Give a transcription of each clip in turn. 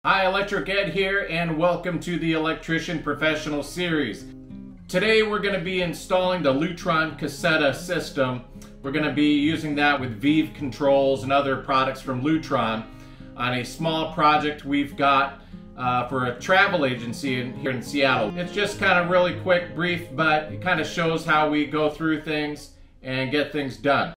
Hi, Electric Ed here, and welcome to the Electrician Professional Series. Today we're going to be installing the Lutron Caseta system. We're going to be using that with Vive controls and other products from Lutron on a small project we've got for a travel agency here in Seattle. It's just kind of really quick, brief, but it kind of shows how we go through things and get things done.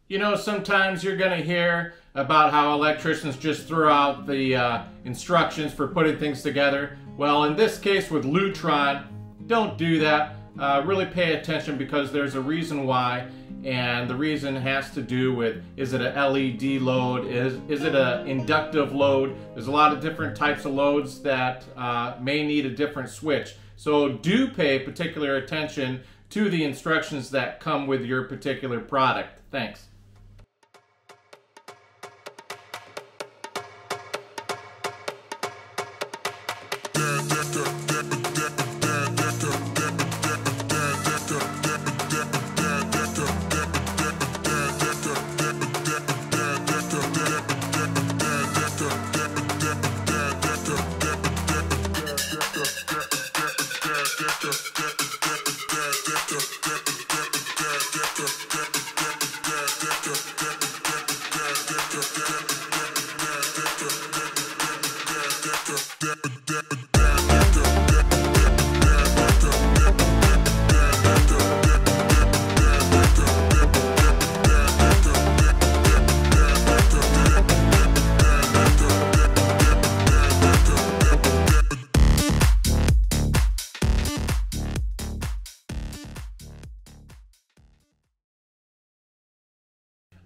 You know, sometimes you're going to hear about how electricians just throw out the instructions for putting things together. Well, in this case with Lutron, don't do that. Really pay attention, because there's a reason why, and the reason has to do with, is it an LED load? Is it an inductive load? There's a lot of different types of loads that may need a different switch. So do pay particular attention to the instructions that come with your particular product. Thanks.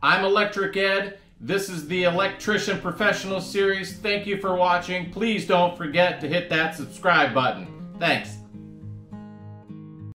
I'm Electric Ed. This is the Electrician Professional Series. Thank you for watching. Please don't forget to hit that subscribe button. Thanks.